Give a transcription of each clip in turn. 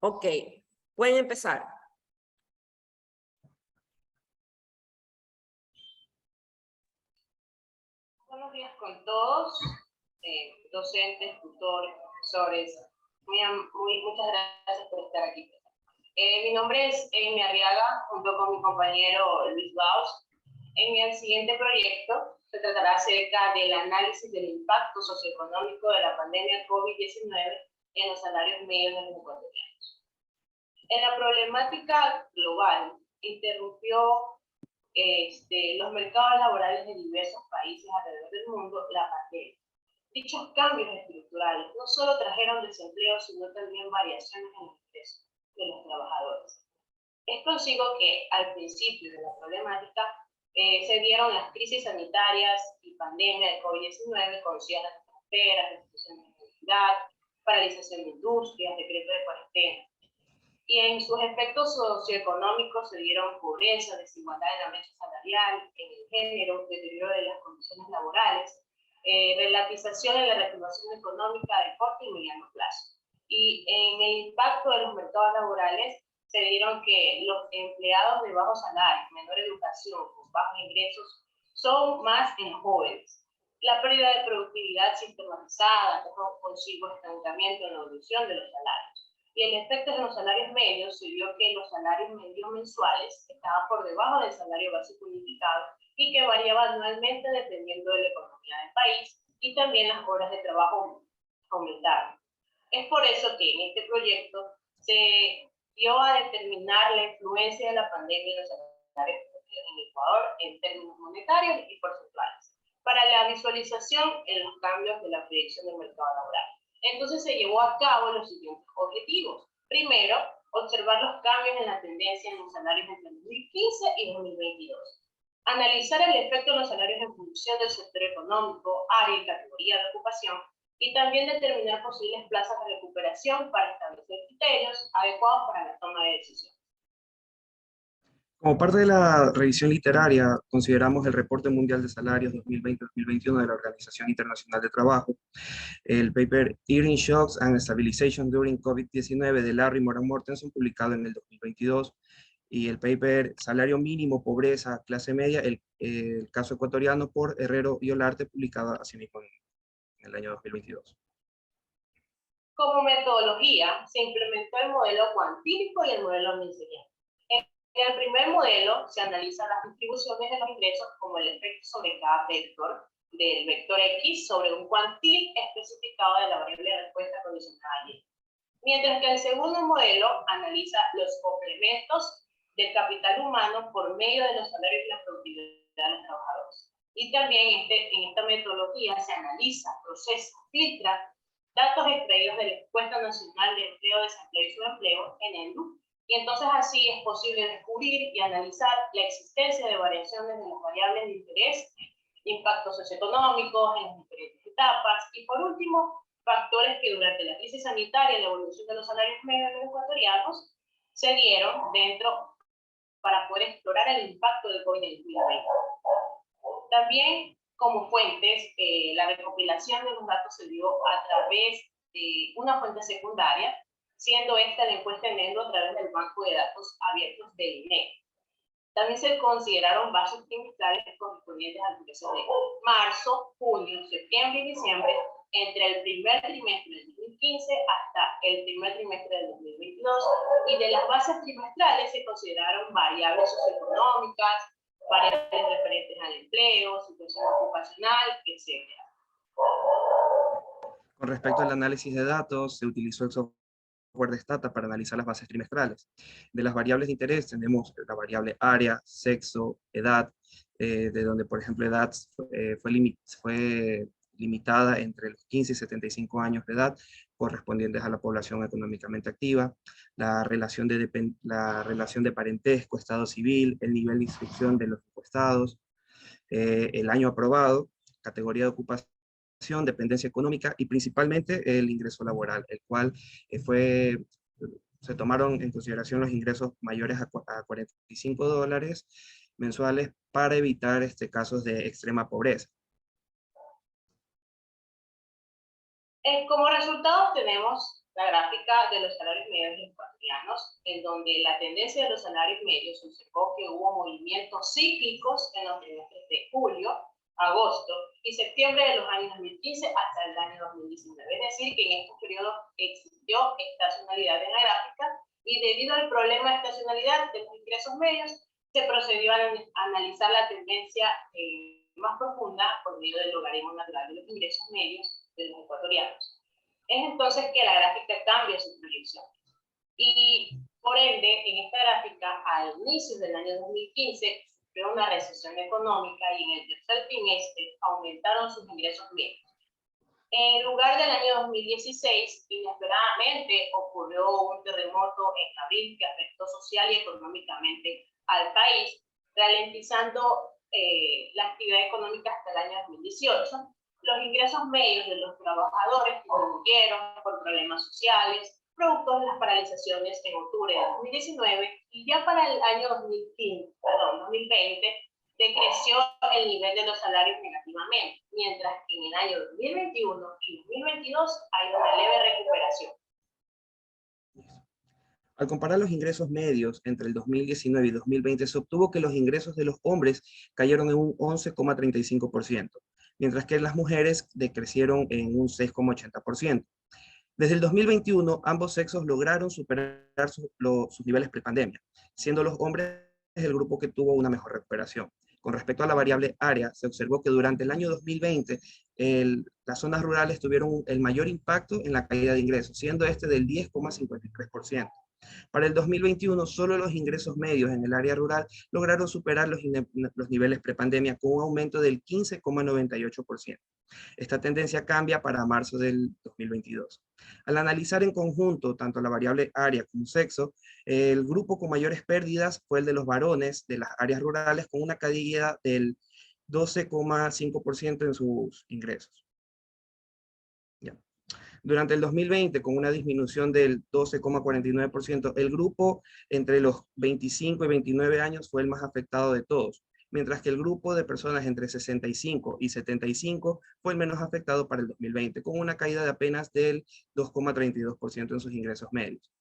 Ok, pueden empezar. Buenos días con todos, docentes, tutores, profesores. Muchas gracias por estar aquí. Mi nombre es Amy Arriaga, junto con mi compañero Luis Baus. En el siguiente proyecto se tratará acerca del análisis del impacto socioeconómico de la pandemia COVID-19 en los salarios medios de los ecuatorianos. En la problemática global interrumpió los mercados laborales de diversos países alrededor del mundo la pandemia. Dichos cambios estructurales no solo trajeron desempleo, sino también variaciones en los ingresos de los trabajadores. Es consigo que al principio de la problemática se dieron las crisis sanitarias y pandemia de COVID-19 con cierres de fronteras, restricciones de movilidad, paralización de industrias, decreto de cuarentena. Y en sus efectos socioeconómicos se dieron pobreza, desigualdad en la brecha salarial, en el género, deterioro de las condiciones laborales, relativización en la reactivación económica de corto y mediano plazo. Y en el impacto de los mercados laborales se dieron que los empleados de bajo salario, menor educación, con bajos ingresos, son más en jóvenes. La pérdida de productividad sistematizada dejó consigo estancamiento en la evolución de los salarios. Y el efecto de los salarios medios se vio que los salarios medios mensuales estaban por debajo del salario básico unificado y que variaba anualmente dependiendo de la economía del país y también las horas de trabajo aumentaron. Es por eso que en este proyecto se dio a determinar la influencia de la pandemia en los salarios en Ecuador en términos monetarios y porcentuales, para la visualización en los cambios de la proyección del mercado laboral. Entonces se llevó a cabo los siguientes objetivos. Primero, observar los cambios en la tendencia en los salarios entre 2015 y 2022. Analizar el efecto de los salarios en función del sector económico, área y categoría de ocupación, y también determinar posibles plazas de recuperación para establecer criterios adecuados para la toma de decisiones. Como parte de la revisión literaria, consideramos el Reporte Mundial de Salarios 2020-2021 de la Organización Internacional de Trabajo, el paper Earning Shocks and Stabilization During COVID-19 de Larry Moran Mortenson, publicado en el 2022, y el paper Salario Mínimo, Pobreza, Clase Media, el caso ecuatoriano por Herrero y Olarte, publicado asimismo en el año 2022. Como metodología, se implementó el modelo cuantílico y el modelo omnisciente. En el primer modelo se analizan las distribuciones de los ingresos como el efecto sobre cada vector del vector X sobre un cuantil especificado de la variable de respuesta condicionada Y. Mientras que el segundo modelo analiza los complementos del capital humano por medio de los salarios y la productividad de los trabajadores. Y también en esta metodología se analiza, procesa, filtra datos extraídos de la Encuesta Nacional de Empleo, Desempleo y Subempleo, ENEDU, y entonces así es posible descubrir y analizar la existencia de variaciones de las variables de interés, impactos socioeconómicos en las diferentes etapas, y por último, factores que durante la crisis sanitaria y la evolución de los salarios medios de los ecuatorianos se dieron dentro para poder explorar el impacto del COVID-19. También, como fuentes, la recopilación de los datos se dio a través de una fuente secundaria, siendo esta la encuesta ENEDU a través del banco de datos abiertos del INEC. También se consideraron bases trimestrales correspondientes al periodo de marzo, junio, septiembre y diciembre, entre el primer trimestre del 2015 hasta el primer trimestre del 2022, y de las bases trimestrales se consideraron variables socioeconómicas, variables referentes al empleo, situación ocupacional, etc. Con respecto al análisis de datos, se utilizó el software de Stata para analizar las bases trimestrales. De las variables de interés tenemos la variable área, sexo, edad, de donde, por ejemplo, edad fue limitada entre los 15 y 75 años de edad, correspondientes a la población económicamente activa, la relación de parentesco, estado civil, el nivel de inscripción de los encuestados, el año aprobado, categoría de ocupación, dependencia económica y principalmente el ingreso laboral, el cual se tomaron en consideración los ingresos mayores a $45 mensuales para evitar casos de extrema pobreza. Como resultado tenemos la gráfica de los salarios medios ecuatorianos, en donde la tendencia de los salarios medios observó que hubo movimientos cíclicos en los trimestres de julio, agosto y septiembre de los años 2015 hasta el año 2019. Es decir, que en estos periodos existió estacionalidad en la gráfica y debido al problema de estacionalidad de los ingresos medios, se procedió a analizar la tendencia más profunda por medio del logaritmo natural de los ingresos medios de los ecuatorianos. Es entonces que la gráfica cambia su proyección. Y por ende, en esta gráfica, al inicio del año 2015, sufrió una recesión económica y en el tercer trimestre aumentaron sus ingresos medios. En lugar del año 2016, inesperadamente ocurrió un terremoto en abril que afectó social y económicamente al país, ralentizando la actividad económica hasta el año 2018. Los ingresos medios de los trabajadores disminuyeron por problemas sociales, producto de las paralizaciones en octubre de 2019, y ya para el año 2020 decreció el nivel de los salarios negativamente, mientras que en el año 2021 y 2022 hay una leve recuperación. Al comparar los ingresos medios entre el 2019 y 2020, se obtuvo que los ingresos de los hombres cayeron en un 11,35%, mientras que las mujeres decrecieron en un 6,80%. Desde el 2021, ambos sexos lograron superar sus niveles prepandemia, siendo los hombres el grupo que tuvo una mejor recuperación. Con respecto a la variable área, se observó que durante el año 2020, las zonas rurales tuvieron el mayor impacto en la caída de ingresos, siendo este del 10,53%. Para el 2021, solo los ingresos medios en el área rural lograron superar los niveles prepandemia con un aumento del 15,98%. Esta tendencia cambia para marzo del 2022. Al analizar en conjunto tanto la variable área como sexo, el grupo con mayores pérdidas fue el de los varones de las áreas rurales, con una caída del 12,5% en sus ingresos. Ya. Durante el 2020, con una disminución del 12,49%, el grupo entre los 25 y 29 años fue el más afectado de todos, mientras que el grupo de personas entre 65 y 75 fue el menos afectado para el 2020, con una caída de apenas del 2,32% en sus ingresos medios.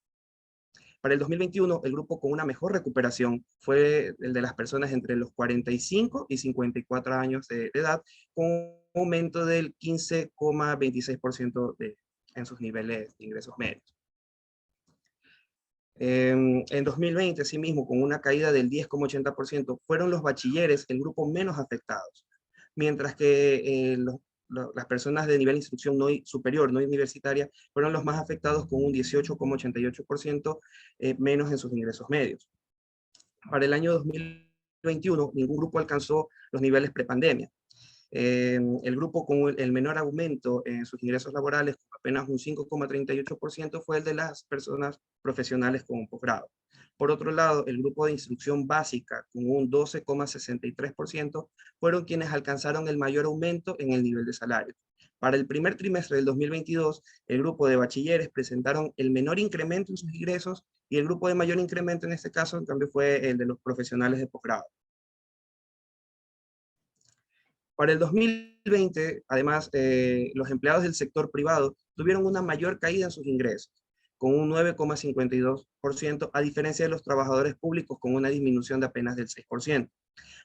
Para el 2021, el grupo con una mejor recuperación fue el de las personas entre los 45 y 54 años de edad, con un aumento del 15,26% en sus niveles de ingresos medios. En 2020, asimismo, con una caída del 10,80%, fueron los bachilleres el grupo menos afectados, mientras que las personas de nivel de instrucción no superior, no universitaria, fueron los más afectados con un 18,88% menos en sus ingresos medios. Para el año 2021, ningún grupo alcanzó los niveles prepandemia. El grupo con el menor aumento en sus ingresos laborales, con apenas un 5,38%, fue el de las personas profesionales con un posgrado. Por otro lado, el grupo de instrucción básica, con un 12,63%, fueron quienes alcanzaron el mayor aumento en el nivel de salario. Para el primer trimestre del 2022, el grupo de bachilleres presentaron el menor incremento en sus ingresos, y el grupo de mayor incremento en este caso, en cambio, fue el de los profesionales de posgrado. Para el 2020, además, los empleados del sector privado tuvieron una mayor caída en sus ingresos, con un 9,52%, a diferencia de los trabajadores públicos, con una disminución de apenas del 6%.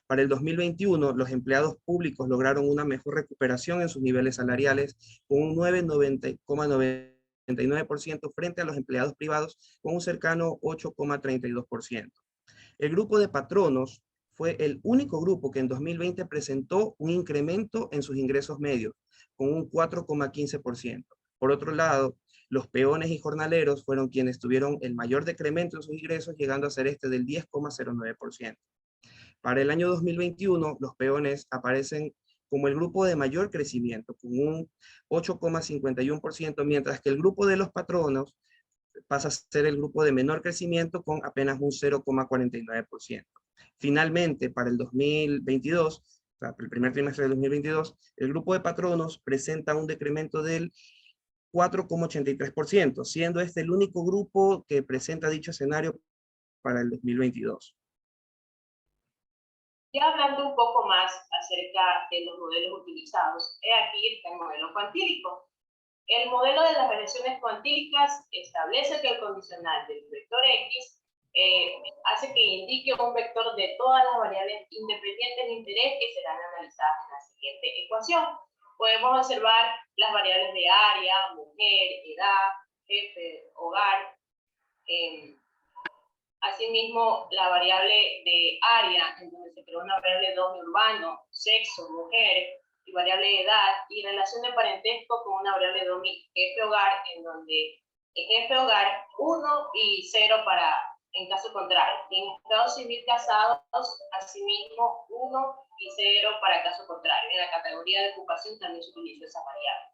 Para el 2021, los empleados públicos lograron una mejor recuperación en sus niveles salariales, con un 9,99% frente a los empleados privados, con un cercano 8,32%. El grupo de patronos fue el único grupo que en 2020 presentó un incremento en sus ingresos medios, con un 4,15%. Por otro lado, los peones y jornaleros fueron quienes tuvieron el mayor decremento en sus ingresos, llegando a ser este del 10,09%. Para el año 2021, los peones aparecen como el grupo de mayor crecimiento, con un 8,51%, mientras que el grupo de los patronos pasa a ser el grupo de menor crecimiento, con apenas un 0,49%. Finalmente, para el 2022, para el primer trimestre del 2022, el grupo de patronos presenta un decremento del 4,83%, siendo este el único grupo que presenta dicho escenario para el 2022. Ya hablando un poco más acerca de los modelos utilizados, he aquí el modelo cuantílico. El modelo de las regresiones cuantílicas establece que el condicional del vector X hace que indique un vector de todas las variables independientes de interés que serán analizadas en la siguiente ecuación. Podemos observar las variables de área, mujer, edad, jefe, hogar. Asimismo, la variable de área, en donde se creó una variable dominio urbano, sexo, mujer, y variable de edad, y relación de parentesco con una variable dominio jefe hogar, en donde en jefe hogar 1 y 0 para en caso contrario. En estado civil casados, asimismo 1 y 0 para caso contrario. En la categoría de ocupación también se utilizó esa variable.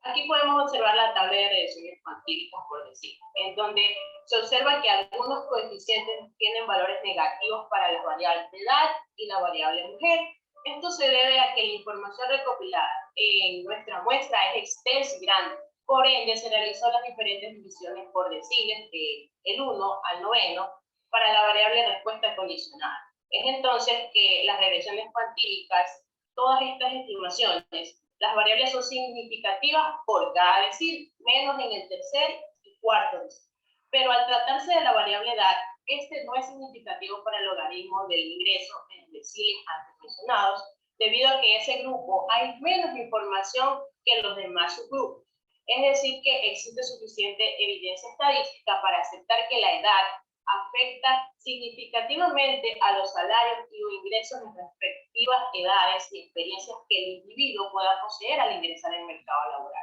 Aquí podemos observar la tabla de regresiones cuantílicas, por decir, en donde se observa que algunos coeficientes tienen valores negativos para las variables de edad y la variable mujer. Esto se debe a que la información recopilada en nuestra muestra es extensa y grande. Por ende, se realizó las diferentes divisiones por deciles del 1 al 9 para la variable respuesta condicional. Es entonces que las regresiones cuantílicas, todas estas estimaciones, las variables son significativas por cada decil, menos en el tercer y cuarto decil. Pero al tratarse de la variable edad, este no es significativo para el logaritmo del ingreso en deciles antes mencionados, debido a que en ese grupo hay menos información que en los demás subgrupos. Es decir, que existe suficiente evidencia estadística para aceptar que la edad afecta significativamente a los salarios y o ingresos en respectivas edades y experiencias que el individuo pueda poseer al ingresar en el mercado laboral.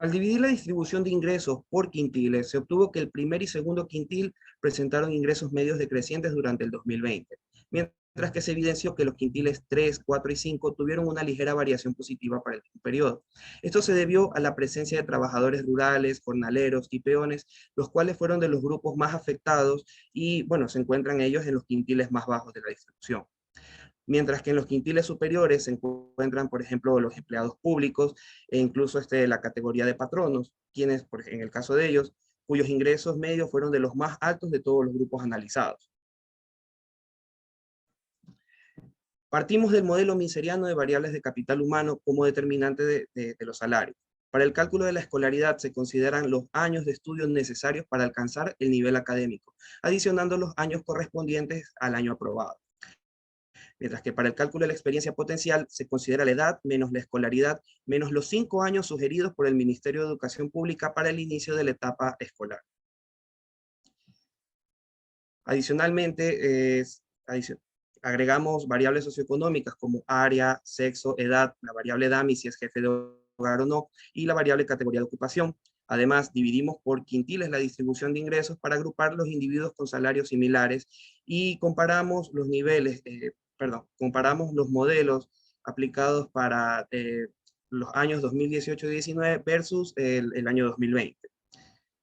Al dividir la distribución de ingresos por quintiles, se obtuvo que el primer y segundo quintil presentaron ingresos medios decrecientes durante el 2020, mientras que se evidenció que los quintiles 3, 4 y 5 tuvieron una ligera variación positiva para el mismo periodo. Esto se debió a la presencia de trabajadores rurales, jornaleros y peones, los cuales fueron de los grupos más afectados y, bueno, se encuentran ellos en los quintiles más bajos de la distribución. Mientras que en los quintiles superiores se encuentran, por ejemplo, los empleados públicos e incluso la categoría de patronos, quienes, en el caso de ellos, cuyos ingresos medios fueron de los más altos de todos los grupos analizados. Partimos del modelo miseriano de variables de capital humano como determinante de los salarios. Para el cálculo de la escolaridad se consideran los años de estudios necesarios para alcanzar el nivel académico, adicionando los años correspondientes al año aprobado. Mientras que para el cálculo de la experiencia potencial se considera la edad menos la escolaridad menos los 5 años sugeridos por el Ministerio de Educación Pública para el inicio de la etapa escolar. Adicionalmente, agregamos variables socioeconómicas como área, sexo, edad, la variable DAMI si es jefe de hogar o no, y la variable categoría de ocupación. Además, dividimos por quintiles la distribución de ingresos para agrupar los individuos con salarios similares y comparamos los niveles, comparamos los modelos aplicados para los años 2018 y 2019 versus el año 2020,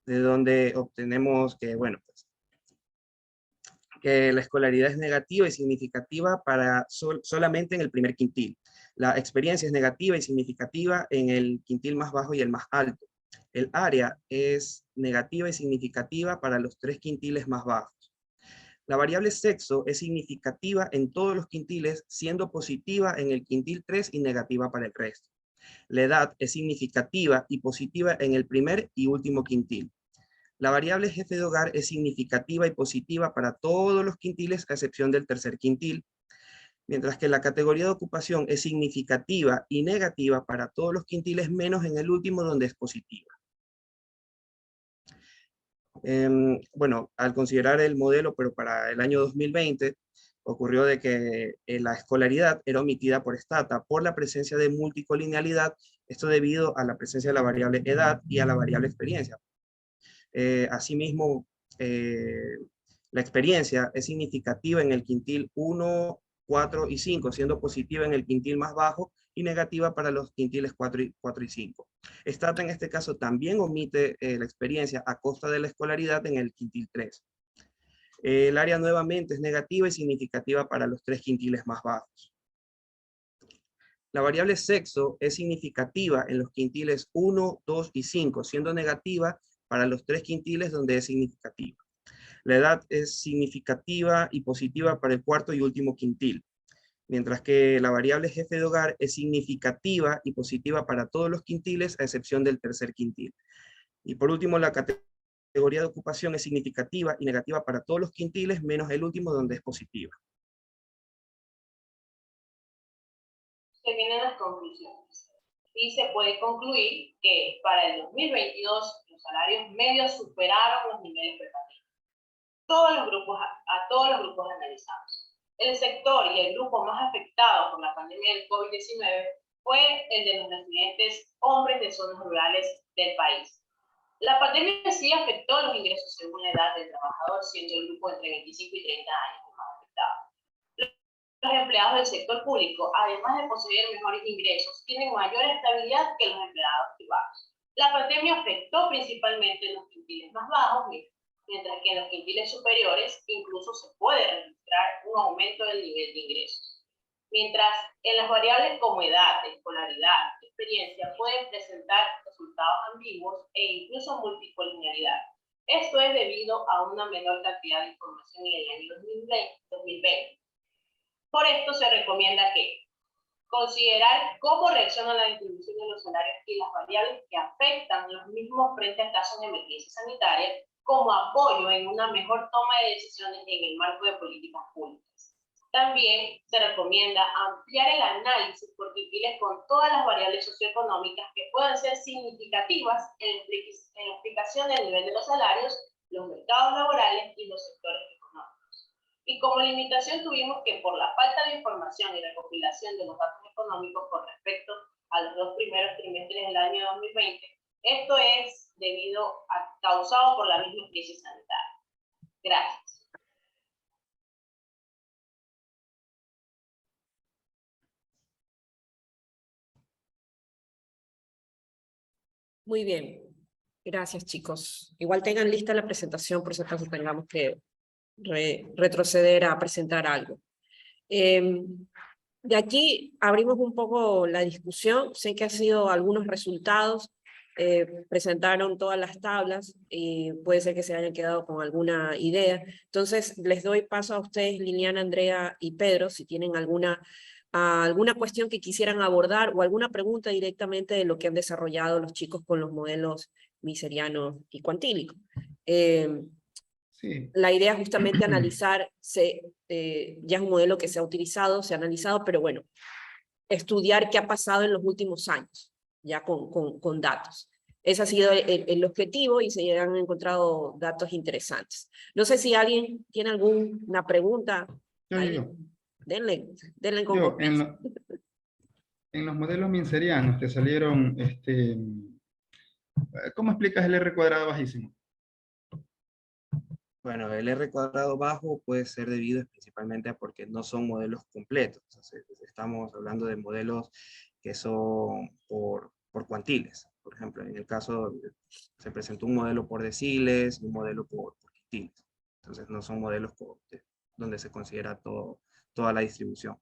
de donde obtenemos que, bueno, pues, que la escolaridad es negativa y significativa para solamente en el primer quintil. La experiencia es negativa y significativa en el quintil más bajo y el más alto. El área es negativa y significativa para los 3 quintiles más bajos. La variable sexo es significativa en todos los quintiles, siendo positiva en el quintil 3 y negativa para el resto. La edad es significativa y positiva en el primer y último quintil. La variable jefe de hogar es significativa y positiva para todos los quintiles a excepción del tercer quintil, mientras que la categoría de ocupación es significativa y negativa para todos los quintiles menos en el último donde es positiva. Bueno, al considerar el modelo, pero para el año 2020, ocurrió de que la escolaridad era omitida por Stata por la presencia de multicolinealidad, esto debido a la presencia de la variable edad y a la variable experiencia. Asimismo, la experiencia es significativa en el quintil 1, 4 y 5, siendo positiva en el quintil más bajo y negativa para los quintiles 4 y 5. Stata en este caso también omite la experiencia a costa de la escolaridad en el quintil 3. El área nuevamente es negativa y significativa para los 3 quintiles más bajos. La variable sexo es significativa en los quintiles 1, 2 y 5, siendo negativa para los 3 quintiles donde es significativa. La edad es significativa y positiva para el cuarto y último quintil, mientras que la variable jefe de hogar es significativa y positiva para todos los quintiles, a excepción del tercer quintil. Y por último, la categoría de ocupación es significativa y negativa para todos los quintiles, menos el último, donde es positiva. Se vienen las conclusiones. Y se puede concluir que para el 2022 los salarios medios superaron los niveles prepandemia. A todos los grupos analizados. El sector y el grupo más afectado por la pandemia del COVID-19 fue el de los residentes hombres de zonas rurales del país. La pandemia sí afectó los ingresos según la edad del trabajador, siendo el grupo entre 25 y 30 años el más afectado. Los empleados del sector público, además de poseer mejores ingresos, tienen mayor estabilidad que los empleados privados. La pandemia afectó principalmente en los quintiles más bajos, mientras que en los quintiles superiores incluso se puede registrar un aumento del nivel de ingresos. Mientras en las variables como edad, escolaridad, experiencia pueden presentar resultados ambiguos e incluso multicolinialidad. Esto es debido a una menor cantidad de información en el año 2020. Por esto se recomienda que considerar cómo reacciona la distribución de los salarios y las variables que afectan los mismos frente a casos de emergencia sanitaria como apoyo en una mejor toma de decisiones en el marco de políticas públicas. También se recomienda ampliar el análisis por quintiles con todas las variables socioeconómicas que puedan ser significativas en la explicación del nivel de los salarios, los mercados laborales y los sectores económicos. Y como limitación tuvimos que por la falta de información y recopilación de los datos económicos con respecto a los 2 primeros trimestres del año 2020, esto es causado por la misma crisis sanitaria. Gracias. Muy bien. Gracias, chicos. Igual tengan lista la presentación por si acaso tengamos que retroceder a presentar algo. De aquí abrimos un poco la discusión. Sé que han sido algunos resultados. Presentaron todas las tablas y puede ser que se hayan quedado con alguna idea. Entonces, les doy paso a ustedes, Liliana, Andrea y Pedro, si tienen alguna cuestión que quisieran abordar o alguna pregunta directamente de lo que han desarrollado los chicos con los modelos miseriano y cuantílico. Sí. La idea es justamente analizar, ya es un modelo que se ha utilizado, se ha analizado, pero bueno, estudiar qué ha pasado en los últimos años, ya con datos. Ese ha sido el objetivo y se han encontrado datos interesantes. No sé si alguien tiene alguna pregunta. Yo. Denle con Yo, confianza. en los modelos minserianos te salieron, ¿cómo explicas el R cuadrado bajísimo? Bueno, el R cuadrado bajo puede ser debido principalmente a porque no son modelos completos. O sea, estamos hablando de modelos que son por cuantiles. Por ejemplo, en el caso se presentó un modelo por deciles y un modelo por quintiles. Entonces no son modelos donde se considera toda la distribución.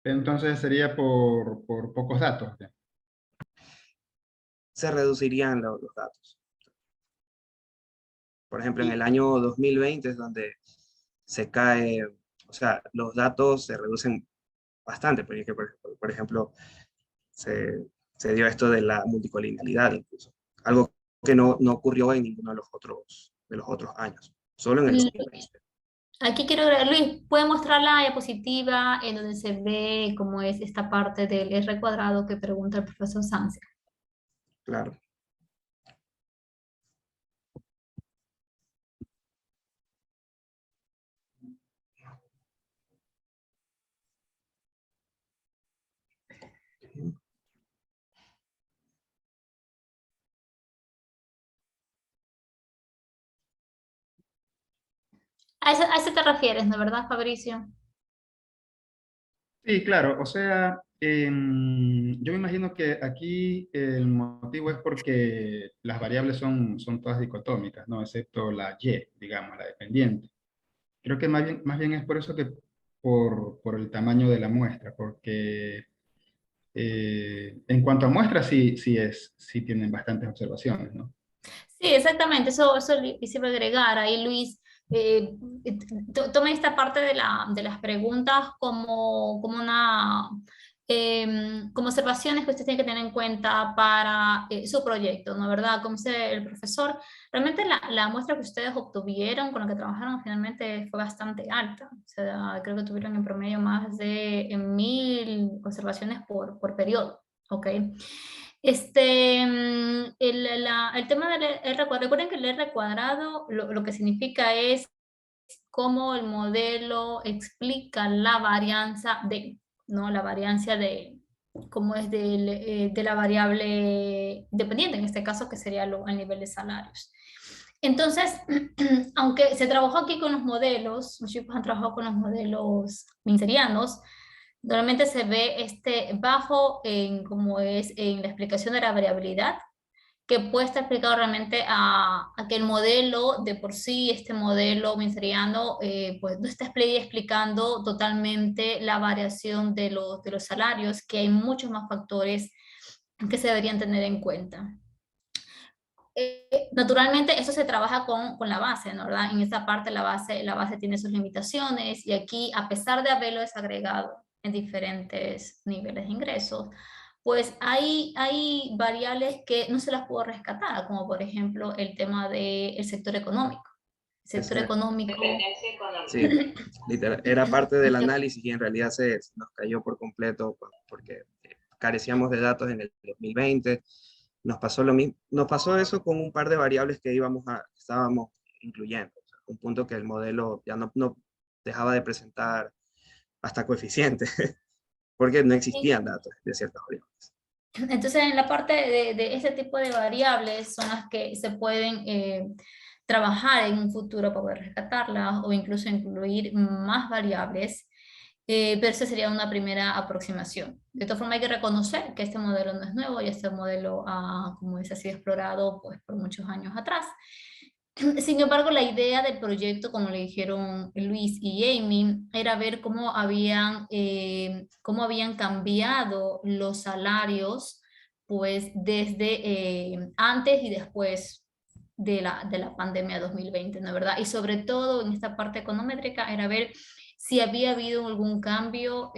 Entonces sería por pocos datos. ¿Ya? Se reducirían los datos. Por ejemplo, en Y, el año 2020 es donde se cae, o sea, los datos se reducen bastante, porque por ejemplo, se dio esto de la multicolinialidad incluso, algo que no ocurrió en ninguno de los otros años, solo en el 2020. Aquí quiero ver, Luis, ¿puede mostrar la diapositiva en donde se ve cómo es esta parte del R cuadrado que pregunta el profesor Sánchez? Claro. A ese te refieres, ¿no verdad, Fabricio? sí, claro, o sea, yo me imagino que aquí el motivo es porque las variables son todas dicotómicas, ¿no? Excepto la Y, digamos, la dependiente. Creo que más bien es por eso que por el tamaño de la muestra, porque en cuanto a muestras sí tienen bastantes observaciones, ¿no? exactamente, eso quisiera agregar. Ahí Luis, tome esta parte de las preguntas como una, como observaciones que usted tiene que tener en cuenta para su proyecto, ¿no? ¿Verdad? Como dice el profesor, realmente la muestra que ustedes obtuvieron, con la que trabajaron finalmente fue bastante alta. O sea, creo que tuvieron en promedio más de 1000 observaciones por periodo, ¿ok? El tema del R cuadrado, recuerden que el R cuadrado lo que significa es cómo el modelo explica la varianza de, ¿no? La varianza de, cómo es de la variable dependiente, en este caso que sería al nivel de salarios. Entonces, aunque se trabajó aquí con los modelos, los chicos han trabajado con los modelos minserianos, normalmente se ve bajo en cómo es en la explicación de la variabilidad, que puede estar explicado realmente a que el modelo de por sí, este modelo minseriano, pues no está explicando totalmente la variación de los salarios, que hay muchos más factores que se deberían tener en cuenta. Naturalmente, eso se trabaja con la base, ¿no? ¿Verdad? En esta parte la base tiene sus limitaciones y aquí, a pesar de haberlo desagregado en diferentes niveles de ingresos, pues hay variables que no se las puedo rescatar, como por ejemplo el tema del sector económico. El sector económico. Dependencia económica. Sí, literal, era parte del análisis y en realidad se nos cayó por completo porque carecíamos de datos en el 2020. Nos pasó lo mismo, nos pasó eso con un par de variables que estábamos incluyendo. O sea, un punto que el modelo ya no dejaba de presentar hasta coeficientes, porque no existían datos de ciertas variables. Entonces, en la parte de ese tipo de variables son las que se pueden trabajar en un futuro para poder rescatarlas o incluso incluir más variables, pero esa sería una primera aproximación. De todas formas, hay que reconocer que este modelo no es nuevo y este modelo, como es, ha sido explorado pues, por muchos años atrás. Sin embargo, la idea del proyecto, como le dijeron Luis y Amy, era ver cómo habían cambiado los salarios pues, desde antes y después de la pandemia 2020, ¿no es verdad? Y sobre todo en esta parte econométrica era ver si había habido algún cambio,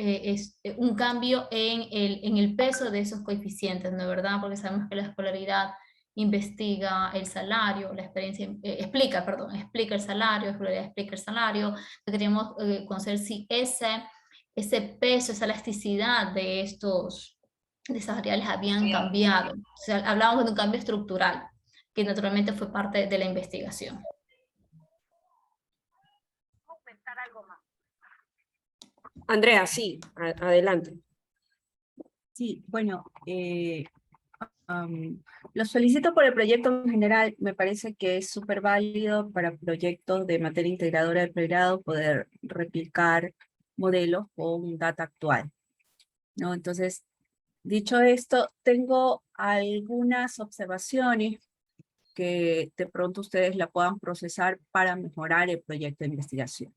un cambio en el peso de esos coeficientes, ¿no es verdad? Porque sabemos que la escolaridad investiga el salario, la experiencia, explica el salario, explica el salario. Queríamos conocer si ese peso, esa elasticidad de esas variables habían cambiado. O sea, hablábamos de un cambio estructural, que naturalmente fue parte de la investigación. Andrea, sí, adelante. Sí, bueno, lo solicito por el proyecto en general. Me parece que es súper válido para proyectos de materia integradora de pregrado poder replicar modelos con data actual, ¿no? Entonces, dicho esto, tengo algunas observaciones que de pronto ustedes la puedan procesar para mejorar el proyecto de investigación.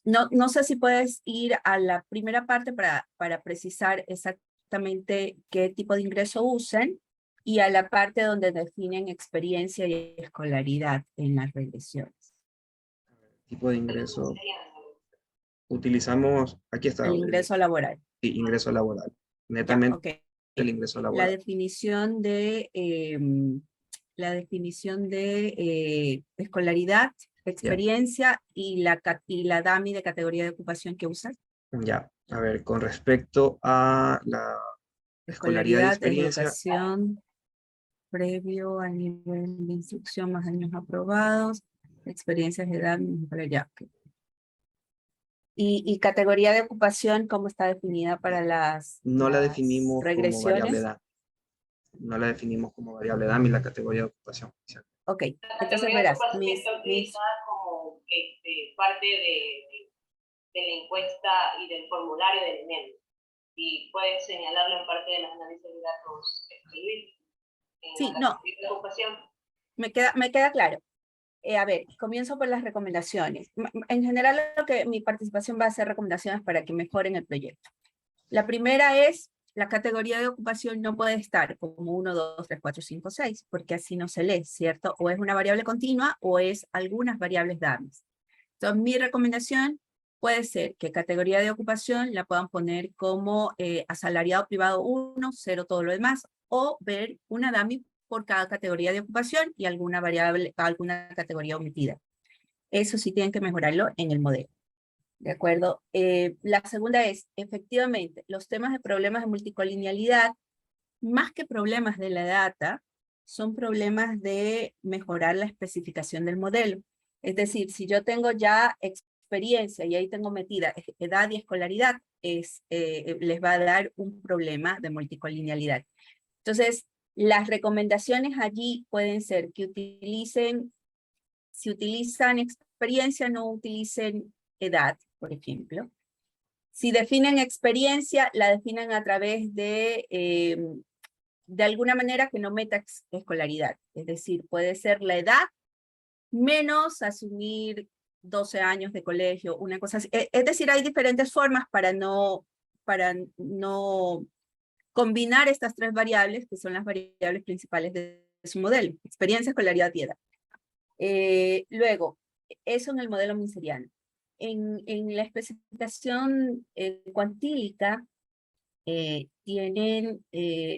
No sé si puedes ir a la primera parte para precisar exactamente qué tipo de ingreso usan y a la parte donde definen experiencia y escolaridad en las regresiones. Tipo de ingreso. Utilizamos, aquí está. El ingreso laboral. Sí, ingreso laboral. Netamente Okay. el ingreso laboral. La definición de escolaridad, experiencia y la DAMI de categoría de ocupación que usas. Ya, a ver, con respecto a la escolaridad y experiencia. Educación previo al nivel de instrucción más años aprobados, experiencias de edad, ya. Okay. Y categoría de ocupación, ¿cómo está definida para las No la definimos regresiones? Como variable edad. No la definimos como variable edad ni la categoría de ocupación. Ok, La entonces categoría de verás. ocupación está utilizada como parte de la encuesta y del formulario del INEM. Y puedes señalarlo en parte de los análisis de datos Sí, no. De ocupación. Me queda claro. A ver, comienzo por las recomendaciones. En general, mi participación va a ser recomendaciones para que mejoren el proyecto. La primera es la categoría de ocupación no puede estar como 1, 2, 3, 4, 5, 6, porque así no se lee, ¿cierto? O es una variable continua o es algunas variables dummies. Entonces, mi recomendación puede ser que categoría de ocupación la puedan poner como asalariado privado 1, 0 todo lo demás, o ver una dummy por cada categoría de ocupación y alguna variable, alguna categoría omitida. Eso sí tienen que mejorarlo en el modelo. ¿De acuerdo? La segunda es, efectivamente, los temas de problemas de multicolinealidad, más que problemas de la data, son problemas de mejorar la especificación del modelo. Es decir, si yo tengo ya experiencia y ahí tengo metida edad y escolaridad, les va a dar un problema de multicolinealidad. Entonces, las recomendaciones allí pueden ser que utilicen, si utilizan experiencia, no utilicen edad, por ejemplo. Si definen experiencia, la definen a través de alguna manera que no meta escolaridad. Es decir, puede ser la edad menos asumir 12 años de colegio, una cosa así. Es decir, hay diferentes formas para no combinar estas tres variables, que son las variables principales de su modelo: experiencia, escolaridad y edad. Luego, eso en el modelo minseriano. En la especificación cuantílica, tienen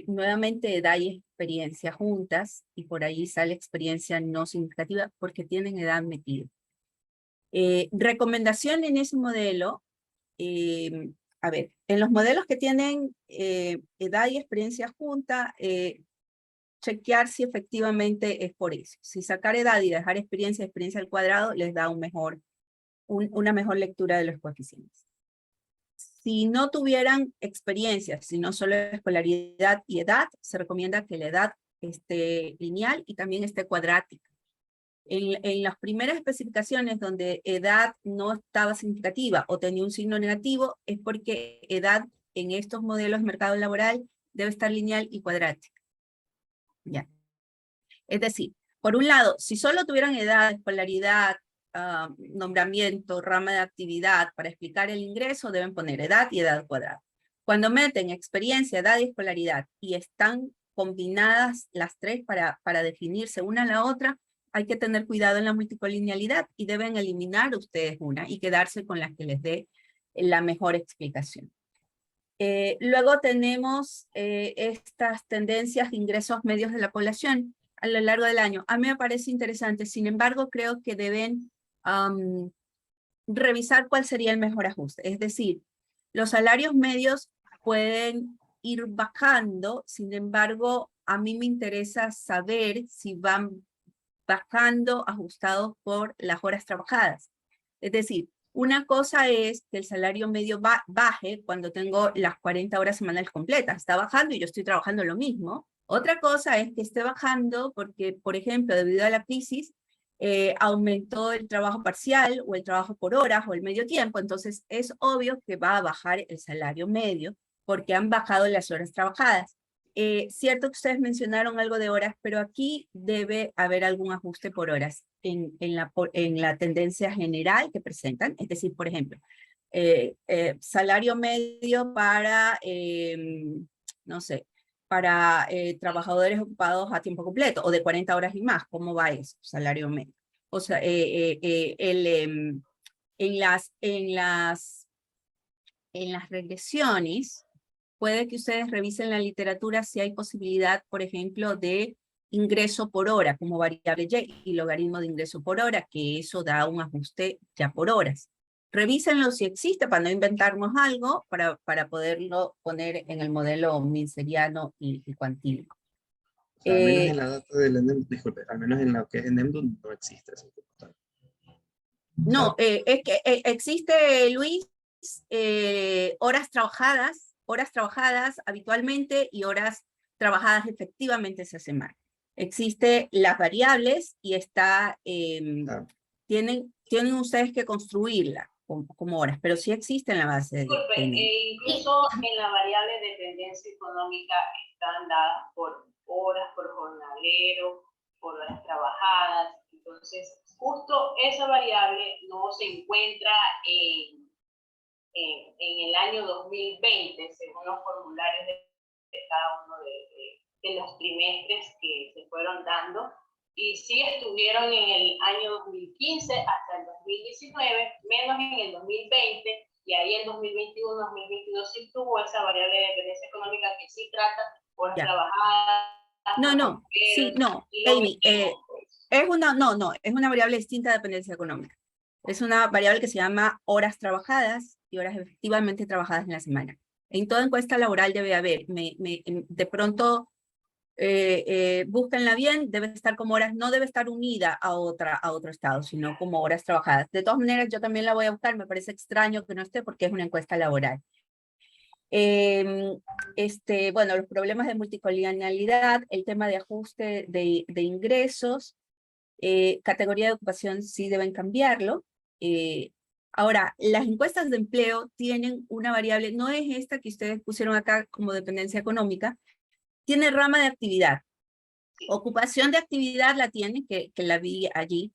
nuevamente edad y experiencia juntas, y por ahí sale experiencia no significativa porque tienen edad metida. Recomendación en ese modelo, a ver, en los modelos que tienen edad y experiencia junta, chequear si efectivamente es por eso. Si sacar edad y dejar experiencia al cuadrado les da una mejor lectura de los coeficientes. Si no tuvieran experiencia, sino solo escolaridad y edad, se recomienda que la edad esté lineal y también esté cuadrática. En las primeras especificaciones donde edad no estaba significativa o tenía un signo negativo, es porque edad en estos modelos de mercado laboral debe estar lineal y cuadrática. Ya. Es decir, por un lado, si solo tuvieran edad, escolaridad, nombramiento, rama de actividad para explicar el ingreso, deben poner edad y edad cuadrada. Cuando meten experiencia, edad y escolaridad y están combinadas las tres para definirse una a la otra, hay que tener cuidado en la multicolinealidad y deben eliminar ustedes una y quedarse con las que les dé la mejor explicación. Luego tenemos estas tendencias de ingresos medios de la población a lo largo del año. A mí me parece interesante, sin embargo, creo que deben revisar cuál sería el mejor ajuste. Es decir, los salarios medios pueden ir bajando, sin embargo, a mí me interesa saber si van bajando ajustados por las horas trabajadas. Es decir, una cosa es que el salario medio baje cuando tengo las 40 horas semanales completas. Está bajando y yo estoy trabajando lo mismo. Otra cosa es que esté bajando porque, por ejemplo, debido a la crisis, aumentó el trabajo parcial o el trabajo por horas o el medio tiempo. Entonces es obvio que va a bajar el salario medio porque han bajado las horas trabajadas. Cierto que ustedes mencionaron algo de horas, pero aquí debe haber algún ajuste por horas en la tendencia general que presentan. Es decir, por ejemplo, salario medio para, no sé, para trabajadores ocupados a tiempo completo o de 40 horas y más. ¿Cómo va eso? Salario medio. O sea, en las regresiones, puede que ustedes revisen la literatura si hay posibilidad, por ejemplo, de ingreso por hora como variable Y y logaritmo de ingreso por hora, que eso da un ajuste ya por horas. Revísenlo si existe para no inventarnos algo, para poderlo poner en el modelo minseriano y cuantílico. O sea, al menos en la data del ENEM, disculpe, al menos en lo que es ENEM no existe ese comportamiento. No, es que existe, Luis, horas trabajadas habitualmente y horas trabajadas efectivamente esa semana. Existe las variables y está, tienen ustedes que construirla como horas, pero sí existe en la base de Disculpe, incluso en la variable de tendencia económica están dadas por horas, por jornalero, por horas trabajadas. Entonces, justo esa variable no se encuentra en el año 2020, según los formularios cada uno de los trimestres que se fueron dando. Y sí estuvieron en el año 2015 hasta el 2019, menos en el 2020, y ahí en 2021, 2022 sí tuvo esa variable de dependencia económica que sí trata horas Ya. trabajadas. No, sí, no, Amy, es una variable distinta de dependencia económica. Es una variable que se llama horas trabajadas y horas efectivamente trabajadas en la semana. En toda encuesta laboral debe haber, de pronto, búsquenla bien, debe estar como horas, no debe estar unida a otro estado, sino como horas trabajadas. De todas maneras, yo también la voy a buscar, me parece extraño que no esté porque es una encuesta laboral. Bueno, los problemas de multicolonialidad, el tema de ajuste de ingresos, categoría de ocupación sí deben cambiarlo. Ahora, las encuestas de empleo tienen una variable, no es esta que ustedes pusieron acá como dependencia económica, tiene rama de actividad. Ocupación de actividad la tiene, que la vi allí.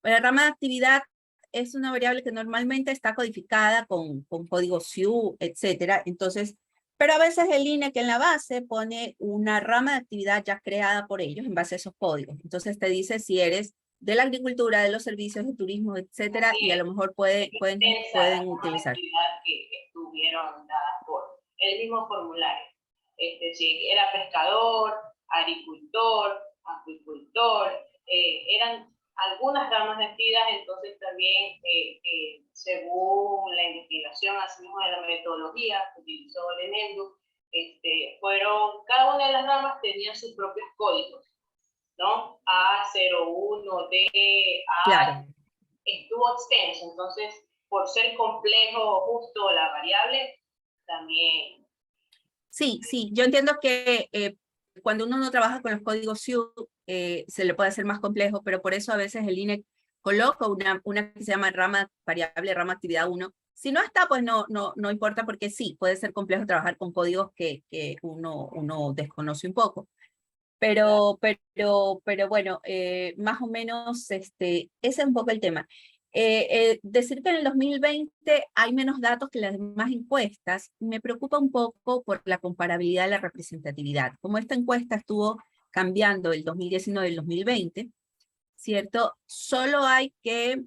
La rama de actividad es una variable que normalmente está codificada con código SIU, etcétera. Entonces, pero a veces el INE que en la base pone una rama de actividad ya creada por ellos en base a esos códigos. Entonces te dice si eres de la agricultura, de los servicios, de turismo, etcétera, y a lo mejor pueden utilizar. Que estuvieron dadas por el mismo formulario. Si era pescador, agricultor, acuicultor, eran algunas ramas de actividad, entonces también según la investigación, así mismo de la metodología que utilizó el ENEDU, cada una de las ramas tenía sus propios códigos, ¿no? A01, D, A, claro. Estuvo extenso, entonces por ser complejo justo la variable, también. Sí, yo entiendo que cuando uno no trabaja con los códigos SIU, se le puede hacer más complejo, pero por eso a veces el INE coloca una que se llama variable rama actividad 1. Si no está, pues no importa, porque sí, puede ser complejo trabajar con códigos que uno desconoce un poco. Pero bueno, más o menos ese es un poco el tema. Decir que en el 2020 hay menos datos que las demás encuestas me preocupa un poco por la comparabilidad de la representatividad. Como esta encuesta estuvo cambiando el 2019 y el 2020, ¿cierto? Solo hay que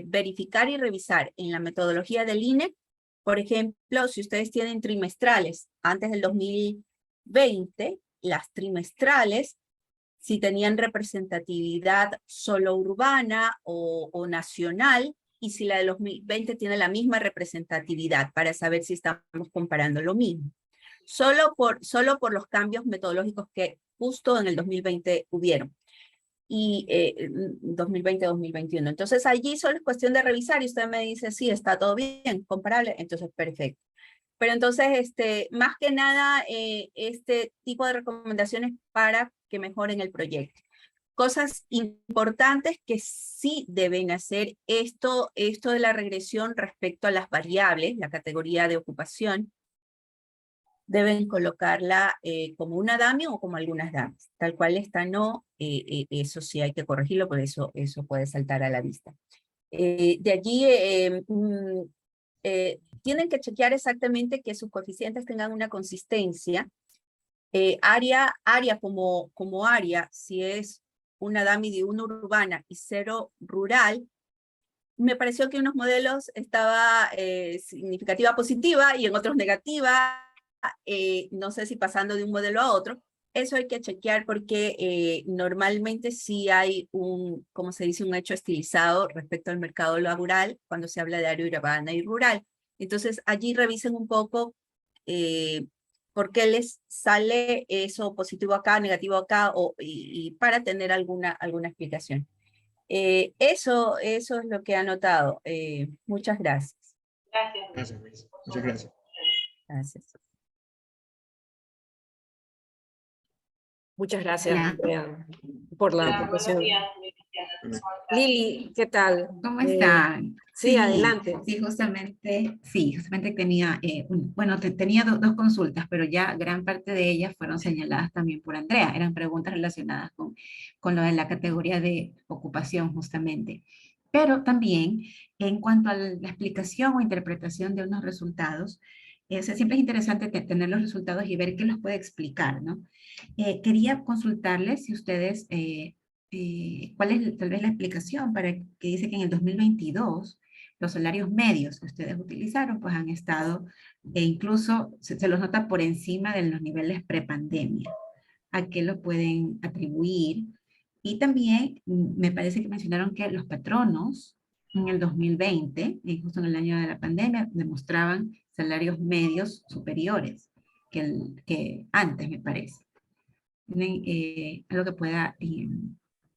verificar y revisar en la metodología del INE, por ejemplo, si ustedes tienen trimestrales antes del 2020, las trimestrales, si tenían representatividad solo urbana o nacional, y si la de 2020 tiene la misma representatividad, para saber si estamos comparando lo mismo. Solo por los cambios metodológicos que justo en el 2020 hubieron. Y 2020-2021. Entonces allí solo es cuestión de revisar y usted me dice, sí, está todo bien, comparable, entonces perfecto. Pero entonces, más que nada, este tipo de recomendaciones para que mejoren el proyecto. Cosas importantes que sí deben hacer esto de la regresión respecto a las variables, la categoría de ocupación, deben colocarla como una DAMI o como algunas DAMIs. Tal cual está no, eso sí hay que corregirlo, por eso puede saltar a la vista. De allí, tienen que chequear exactamente que sus coeficientes tengan una consistencia. Área como área, si es una DAMI de 1 urbana y 0 rural, me pareció que en unos modelos estaba significativa positiva y en otros negativa, no sé si pasando de un modelo a otro. Eso hay que chequear porque normalmente sí hay como se dice, un hecho estilizado respecto al mercado laboral cuando se habla de área urbana y rural. Entonces allí revisen un poco por qué les sale eso positivo acá, negativo acá, y para tener alguna explicación. Eso es lo que he anotado. Muchas gracias. Gracias. Gracias, Luis. Muchas gracias. Gracias. Muchas gracias, Hola. Andrea, por la Hola, buenos aportación. días, Cristiana. ¿Cómo estás? Lili, ¿qué tal? ¿Cómo están? Sí, adelante. Sí, justamente tenía, tenía dos consultas, pero ya gran parte de ellas fueron señaladas también por Andrea. Eran preguntas relacionadas con lo de la categoría de ocupación, justamente. Pero también, en cuanto a la explicación o interpretación de unos resultados, Siempre es interesante tener los resultados y ver qué los puede explicar, ¿no? Quería consultarles si ustedes, cuál es tal vez la explicación para que dice que en el 2022 los salarios medios que ustedes utilizaron pues han estado, e incluso se los nota por encima de los niveles prepandemia. ¿A qué lo pueden atribuir? Y también me parece que mencionaron que los patronos en el 2020, justo en el año de la pandemia, demostraban salarios medios superiores que antes, me parece. ¿Tienen algo que pueda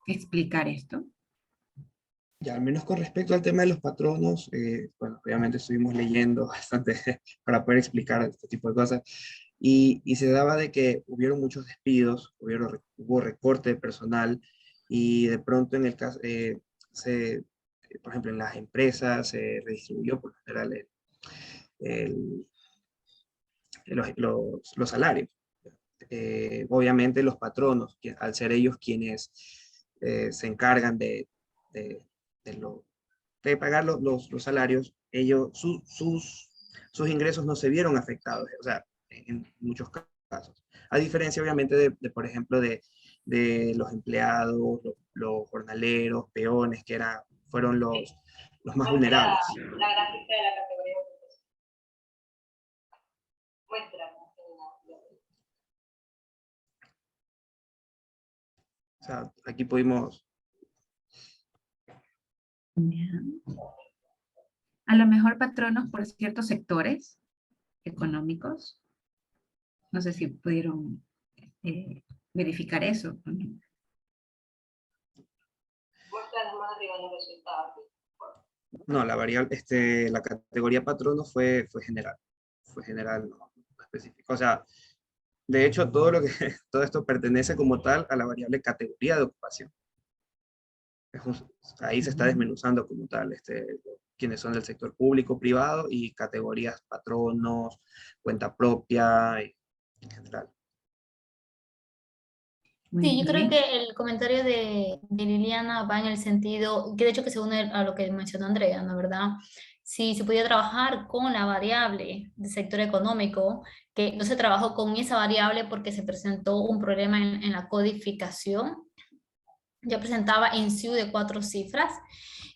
explicar esto? Ya, al menos con respecto al tema de los patronos, bueno, obviamente estuvimos leyendo bastante para poder explicar este tipo de cosas, y se daba de que hubieron muchos despidos, hubo recorte de personal, y de pronto en el caso, por ejemplo, en las empresas se redistribuyó por lo general el- los salarios. Obviamente los patronos, al ser ellos quienes se encargan de, de lo- de pagar los salarios, sus ingresos no se vieron afectados, o sea, en muchos casos. A diferencia, obviamente, por ejemplo, de los empleados, los jornaleros, peones, fueron los más vulnerables. La gráfica de la categoría ocupación. Muestra. O sea, aquí pudimos... A lo mejor patronos por ciertos sectores económicos. No sé si pudieron verificar eso. Muestra más arriba los resultados. No, la categoría patrono fue general, no específico. O sea, de hecho, todo esto pertenece como tal a la variable categoría de ocupación. Ahí se está desmenuzando como tal, quienes son del sector público, privado, y categorías patronos, cuenta propia, en general. Muy Sí, yo creo bien. que el comentario de Liliana va en el sentido, que de hecho que se une a lo que mencionó Andrea, ¿no verdad? Si se podía trabajar con la variable del sector económico, que no se trabajó con esa variable porque se presentó un problema en la codificación, ya presentaba en SIU de 4 cifras,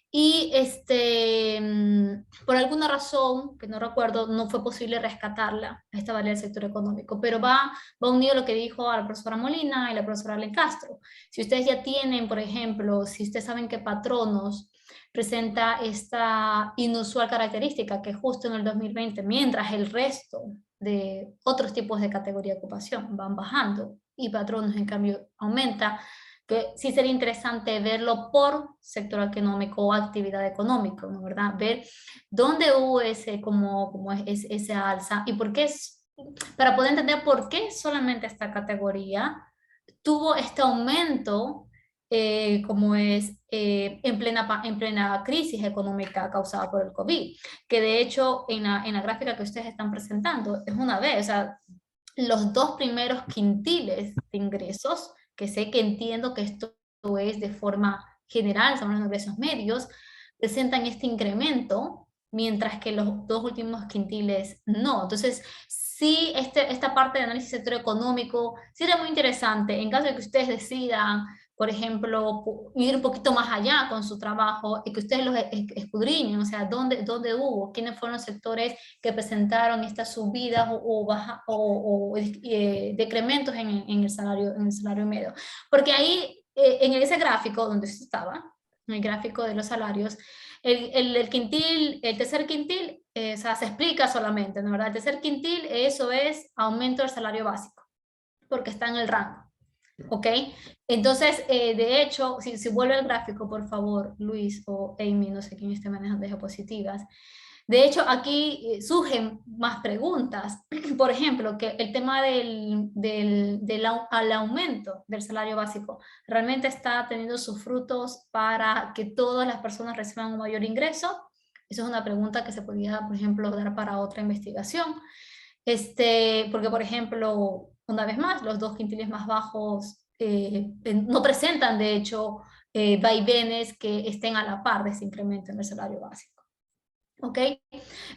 y por alguna razón, que no recuerdo, no fue posible rescatarla, esta variable del sector económico, pero va unido a lo que dijo a la profesora Molina y la profesora Ale Castro. Si ustedes ya tienen, por ejemplo, si ustedes saben que patronos presenta esta inusual característica que justo en el 2020, mientras el resto de otros tipos de categoría de ocupación van bajando y patronos en cambio aumenta, que sí sería interesante verlo por sector económico o actividad económica, ¿no verdad? Ver dónde hubo esa alza y por qué para poder entender por qué solamente esta categoría tuvo este aumento en plena crisis económica causada por el COVID, que de hecho en la gráfica que ustedes están presentando es una vez, o sea, los 2 primeros quintiles de ingresos, que sé que entiendo que esto es de forma general, son los ingresos medios, presentan este incremento, mientras que los 2 últimos quintiles no. Entonces, sí, esta parte de análisis sector económico sí era muy interesante. En caso de que ustedes decidan, por ejemplo, ir un poquito más allá con su trabajo y que ustedes los escudriñen, o sea, dónde hubo, quiénes fueron los sectores que presentaron estas subidas o decrementos en el salario medio. Porque ahí, en ese gráfico donde se estaba, en el gráfico de los salarios, el tercer quintil, o sea, se explica solamente, ¿no verdad? El tercer quintil, eso es aumento del salario básico, porque está en el rango, ¿ok? Entonces, de hecho, si vuelve al gráfico, por favor, Luis o Amy, no sé quién esté manejando diapositivas. De hecho, aquí surgen más preguntas. Por ejemplo, que el tema al aumento del salario básico realmente está teniendo sus frutos para que todas las personas reciban un mayor ingreso. Eso es una pregunta que se podría, por ejemplo, dar para otra investigación. Porque, por ejemplo, una vez más, los 2 quintiles más bajos no presentan, de hecho, vaivenes que estén a la par de ese incremento en el salario básico. ¿Ok?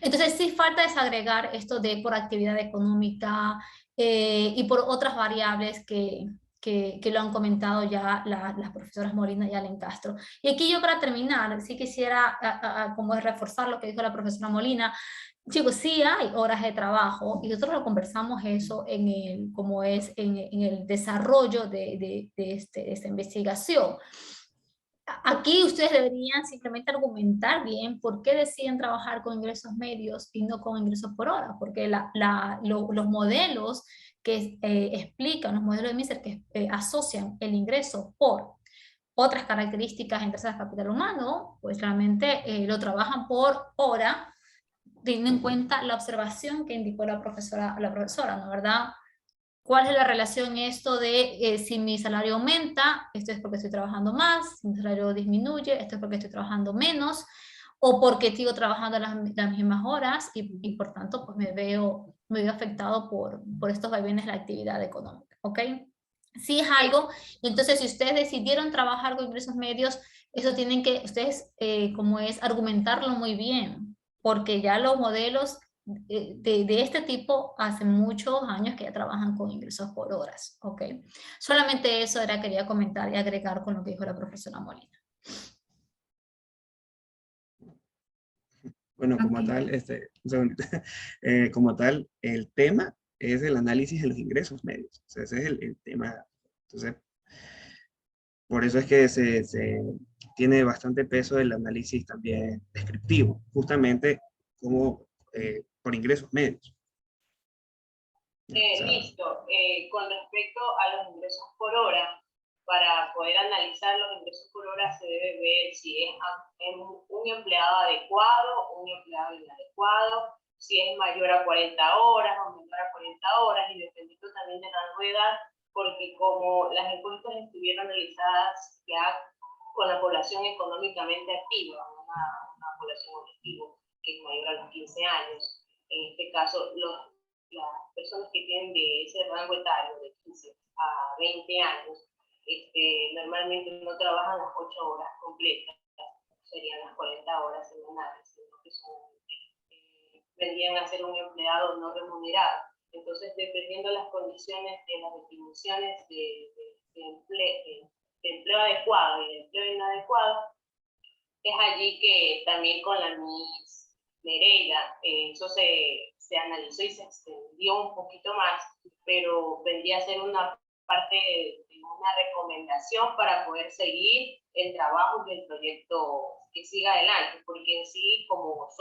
Entonces sí falta desagregar esto de por actividad económica y por otras variables que lo han comentado ya las profesoras Molina y Allen Castro. Y aquí yo para terminar, sí quisiera como reforzar lo que dijo la profesora Molina. Chicos, sí hay horas de trabajo y nosotros lo conversamos eso en el, como es en el desarrollo de esta investigación. Aquí ustedes deberían simplemente argumentar bien por qué deciden trabajar con ingresos medios y no con ingresos por hora, porque los modelos que explican, los modelos de Miser que asocian el ingreso por otras características en terceras capital humano, pues realmente lo trabajan por hora, teniendo en cuenta la observación que indicó la profesora, ¿no verdad? ¿Cuál es la relación esto de si mi salario aumenta, esto es porque estoy trabajando más, si mi salario disminuye, esto es porque estoy trabajando menos, o porque sigo trabajando las mismas horas y por tanto pues me veo afectado por estos vaivenes de la actividad económica, ¿ok? Si es algo, entonces si ustedes decidieron trabajar con ingresos medios, eso tienen que ustedes, como es, argumentarlo muy bien, porque ya los modelos de este tipo hace muchos años que ya trabajan con ingresos por horas, ¿ok? Solamente eso quería comentar y agregar con lo que dijo la profesora Molina. Bueno, como Ok. tal, un segundito. Como tal, el tema es el análisis de los ingresos medios. O sea, ese es el tema. Entonces, por eso es que se tiene bastante peso el análisis también descriptivo, justamente como por ingresos medios. O sea, Listo. Con respecto a los ingresos por hora, para poder analizar los ingresos por hora se debe ver si es un empleado adecuado o un empleado inadecuado, si es mayor a 40 horas o menor a 40 horas, y dependiendo también de la edad, porque como las encuestas estuvieron realizadas ya con la población económicamente activa, una población activa que es mayor a los 15 años, en este caso las personas que tienen de ese rango etario de 15 a 20 años, normalmente no trabajan las 8 horas completas, serían las 40 horas semanales, sino que vendrían a ser un empleado no remunerado. Entonces, dependiendo de las condiciones de las definiciones de empleo adecuado y de empleo inadecuado, es allí que también con la Miss Nereida, eso se analizó y se extendió un poquito más, pero vendría a ser una parte de una recomendación para poder seguir el trabajo del proyecto que siga adelante, porque en sí, como es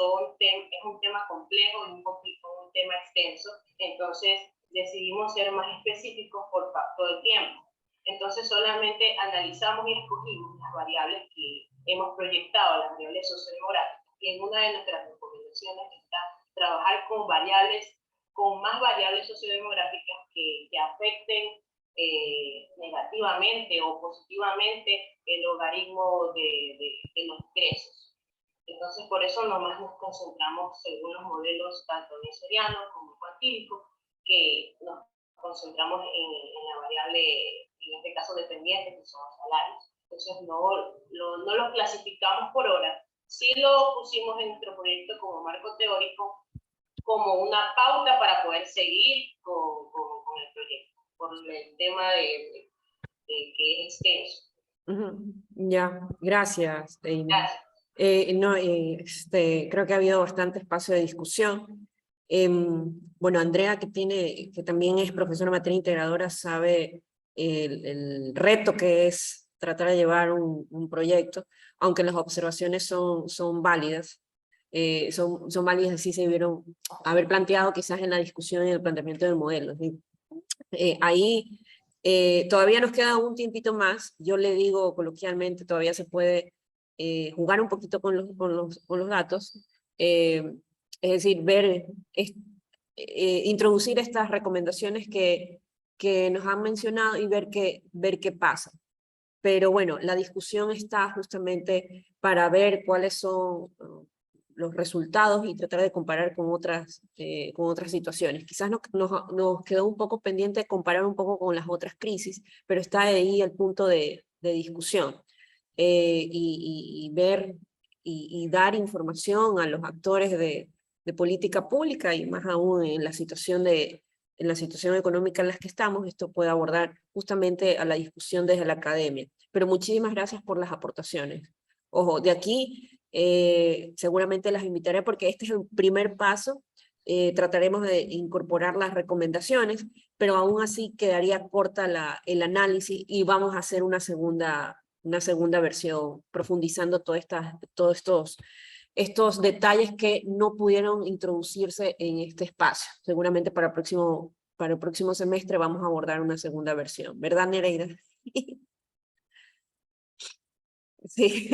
un tema complejo y un tema extenso, entonces decidimos ser más específicos por factor de tiempo. Entonces solamente analizamos y escogimos las variables que hemos proyectado, las variables sociodemográficas, y en una de nuestras recomendaciones está trabajar con más variables sociodemográficas que afecten negativamente o positivamente el logaritmo de los ingresos. Entonces, por eso nomás nos concentramos según los modelos tanto neserianos como cuantílicos, que nos concentramos en la variable, en este caso dependiente, que son los salarios. Entonces, no lo clasificamos por hora, sí lo pusimos en nuestro proyecto como marco teórico, como una pauta para poder seguir con el proyecto, por el tema de que es extenso. Ya, gracias. Gracias. No, creo que ha habido bastante espacio de discusión. Bueno, Andrea, que también es profesora de materia integradora, sabe el reto que es tratar de llevar un proyecto, aunque las observaciones son válidas. Son válidas, así se debieron haber planteado quizás en la discusión y el planteamiento del modelo. ¿Sí? Ahí todavía nos queda un tiempito más. Yo le digo coloquialmente, todavía se puede jugar un poquito con los datos, es decir, introducir estas recomendaciones que nos han mencionado y ver qué pasa. Pero bueno, la discusión está justamente para ver cuáles son los resultados y tratar de comparar con otras situaciones. Quizás nos quedó un poco pendiente comparar un poco con las otras crisis, pero está ahí el punto de discusión. Y ver y dar información a los actores de política pública y más aún en la situación económica en la que estamos, esto puede abordar justamente a la discusión desde la academia. Pero muchísimas gracias por las aportaciones. Ojo, de aquí seguramente las invitaré porque este es el primer paso. Trataremos de incorporar las recomendaciones, pero aún así quedaría corta el análisis y vamos a hacer una segunda versión profundizando todos estos detalles que no pudieron introducirse en este espacio. Seguramente para el próximo semestre vamos a abordar una segunda versión. ¿Verdad, Nereida? Sí.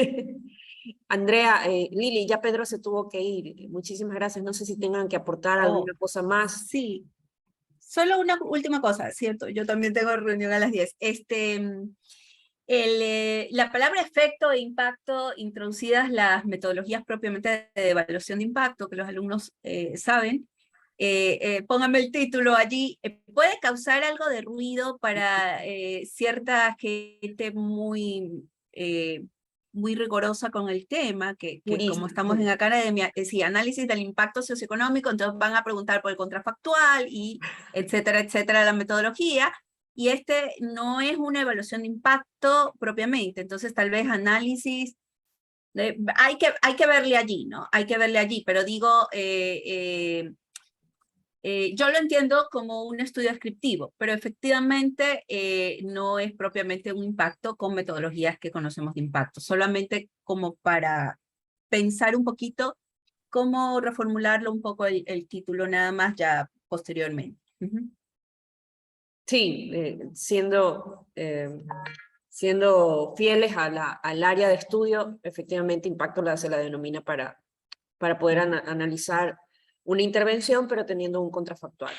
Andrea, Lili, ya Pedro se tuvo que ir. Muchísimas gracias. No sé si tengan que aportar alguna cosa más. Sí, solo una última cosa, ¿cierto? Yo también tengo reunión a las 10. La palabra efecto e impacto, introducidas las metodologías propiamente de evaluación de impacto, que los alumnos saben, pónganme el título allí, puede causar algo de ruido para cierta gente muy rigurosa con el tema, que como estamos en academia, sí, análisis del impacto socioeconómico, entonces van a preguntar por el contrafactual y etcétera, etcétera, la metodología, y no es una evaluación de impacto propiamente, entonces tal vez análisis, hay que verle allí, ¿no? Hay que verle allí, pero digo, yo lo entiendo como un estudio descriptivo, pero efectivamente no es propiamente un impacto con metodologías que conocemos de impacto, solamente como para pensar un poquito cómo reformularlo un poco el título nada más ya posteriormente. Sí, siendo fieles al área de estudio, efectivamente impacto se la denomina para poder analizar una intervención, pero teniendo un contrafactual.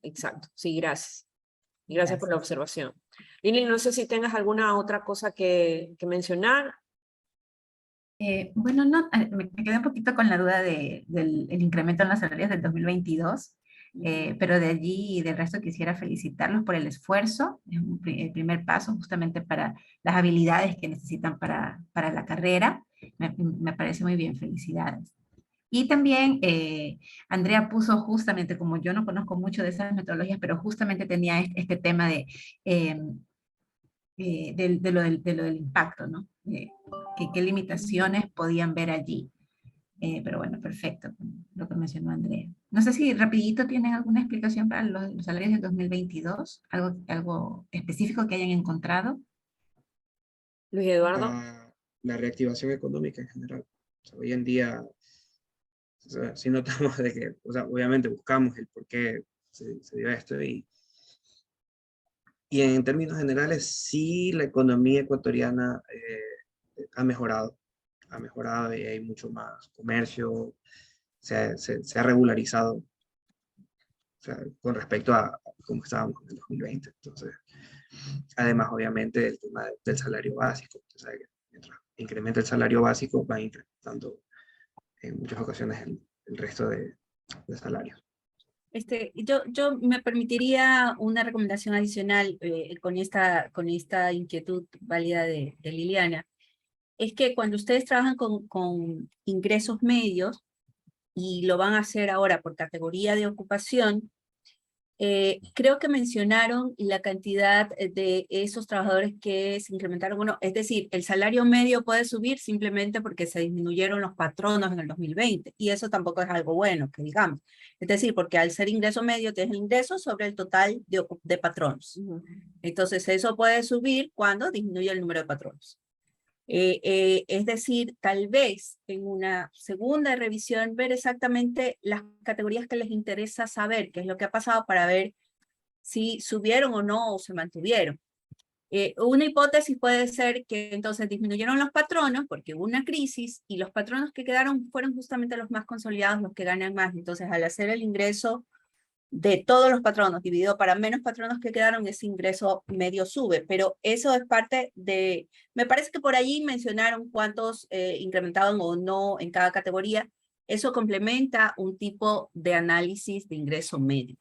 Exacto, sí, gracias. Gracias por la observación. Lili, no sé si tengas alguna otra cosa que mencionar. Bueno, no, me quedé un poquito con la duda del el incremento en las salarios del 2022, pero de allí y del resto quisiera felicitarlos por el esfuerzo. Es el primer paso justamente para las habilidades que necesitan para la carrera. Me parece muy bien, felicidades. Y también Andrea puso justamente, como yo no conozco mucho de esas metodologías, pero justamente tenía este tema de lo del impacto, ¿no? ¿Qué limitaciones podían ver allí? Pero bueno, perfecto, lo que mencionó Andrea. No sé si rapidito tienen alguna explicación para los salarios de 2022, algo específico que hayan encontrado. Luis Eduardo. La reactivación económica en general. O sea, hoy en día, o sea, sí notamos de que, o sea, obviamente buscamos el por qué se dio esto y en términos generales sí la economía ecuatoriana ha mejorado y hay mucho más comercio, se ha regularizado, o sea, con respecto a cómo estábamos en el 2020. Entonces, además, obviamente, el tema del salario básico. O sea, que mientras incrementa el salario básico, va incrementando en muchas ocasiones el resto de salarios. Yo me permitiría una recomendación adicional con esta inquietud válida de Liliana. Es que cuando ustedes trabajan con ingresos medios, y lo van a hacer ahora por categoría de ocupación, creo que mencionaron la cantidad de esos trabajadores que se incrementaron o no. Es decir, el salario medio puede subir simplemente porque se disminuyeron los patronos en el 2020, y eso tampoco es algo bueno, que digamos. Es decir, porque al ser ingreso medio, tienes el ingreso sobre el total de patronos. Entonces, eso puede subir cuando disminuye el número de patronos. Es decir, tal vez en una segunda revisión ver exactamente las categorías que les interesa saber, qué es lo que ha pasado para ver si subieron o no o se mantuvieron. Una hipótesis puede ser que entonces disminuyeron los patronos porque hubo una crisis y los patronos que quedaron fueron justamente los más consolidados, los que ganan más. Entonces, al hacer el ingreso de todos los patronos, dividido para menos patronos que quedaron, ese ingreso medio sube, pero eso es parte de, me parece que por allí mencionaron cuántos incrementaban o no en cada categoría, eso complementa un tipo de análisis de ingreso medio.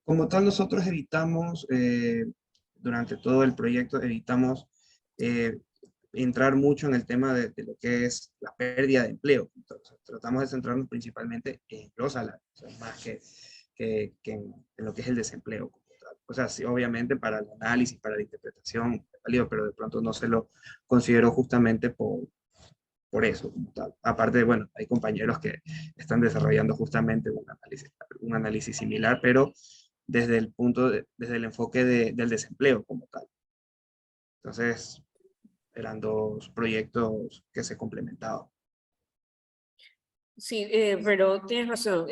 Como tal, nosotros evitamos, durante todo el proyecto, evitamos entrar mucho en el tema de lo que es la pérdida de empleo. Entonces, tratamos de centrarnos principalmente en los salarios, o sea, más que en lo que es el desempleo como tal. O sea, sí, obviamente para el análisis, para la interpretación, es válido, pero de pronto no se lo considero justamente por eso como tal. Aparte, bueno, hay compañeros que están desarrollando justamente un análisis similar, pero desde el desde el enfoque del desempleo como tal. Entonces, eran dos proyectos que se complementaban. Sí, pero tienes razón.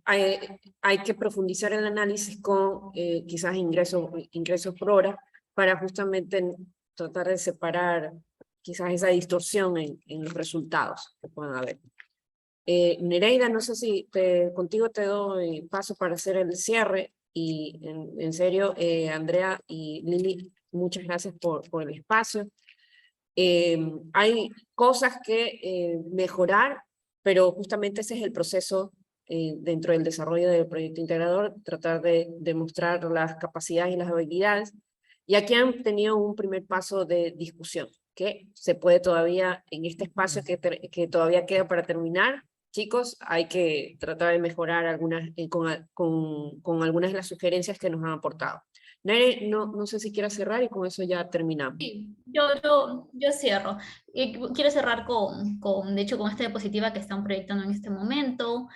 Hay que profundizar el análisis con quizás ingresos por hora para justamente tratar de separar quizás esa distorsión en los resultados que puedan haber. Nereida, no sé si contigo te doy paso para hacer el cierre y en serio, Andrea y Lili, muchas gracias por el espacio. Hay cosas que mejorar, pero justamente ese es el proceso dentro del desarrollo del proyecto integrador, tratar de demostrar las capacidades y las habilidades. Y aquí han tenido un primer paso de discusión, que se puede todavía, en este espacio que todavía queda para terminar, chicos, hay que tratar de mejorar algunas, con algunas de las sugerencias que nos han aportado. Nere, no sé si quieras cerrar y con eso ya terminamos. Sí, yo cierro. Quiero cerrar de hecho, con esta diapositiva que están proyectando en este momento.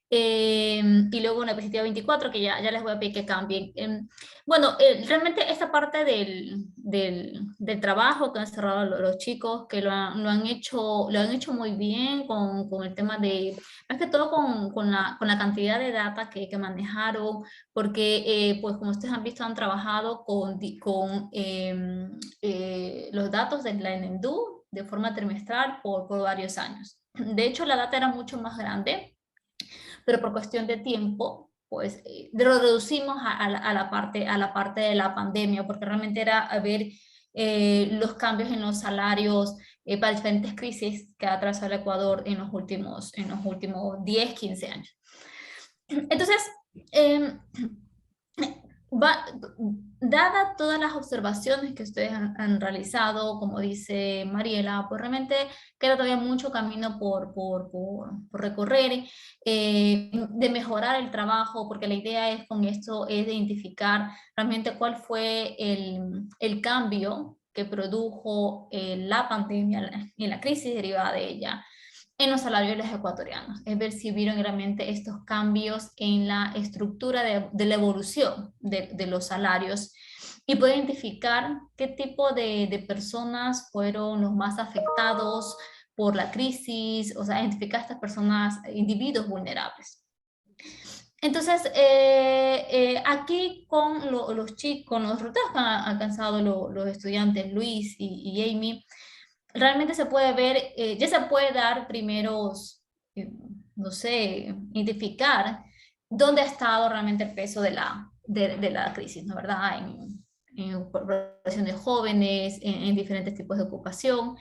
Y luego una diapositiva 24 que ya les voy a pedir que cambien. Bueno, realmente esta parte del trabajo que han cerrado los chicos, que lo han hecho muy bien con el tema de, más que todo con la cantidad de data que manejaron, porque pues como ustedes han visto han trabajado con los datos de la ENEDU de forma trimestral por varios años. De hecho, la data era mucho más grande, pero por cuestión de tiempo, pues lo reducimos a la parte de la pandemia, porque realmente era ver los cambios en los salarios para diferentes crisis que ha atravesado el Ecuador en los últimos 10, 15 años. Entonces, dada todas las observaciones que ustedes han realizado, como dice Mariela, pues realmente queda todavía mucho camino por recorrer, de mejorar el trabajo, porque la idea es con esto es de identificar realmente cuál fue el cambio que produjo la pandemia y la crisis derivada de ella en los salarios de los ecuatorianos, es ver si vieron realmente estos cambios en la estructura de la evolución de los salarios y poder identificar qué tipo de personas fueron los más afectados por la crisis, o sea, identificar a estas personas, individuos vulnerables. Entonces, aquí con los chicos, con los resultados que han alcanzado los estudiantes Luis y Amy, realmente se puede ver, ya se puede dar primeros, no sé, identificar dónde ha estado realmente el peso de la crisis, ¿no? ¿Verdad? En población de jóvenes, en diferentes tipos de ocupación.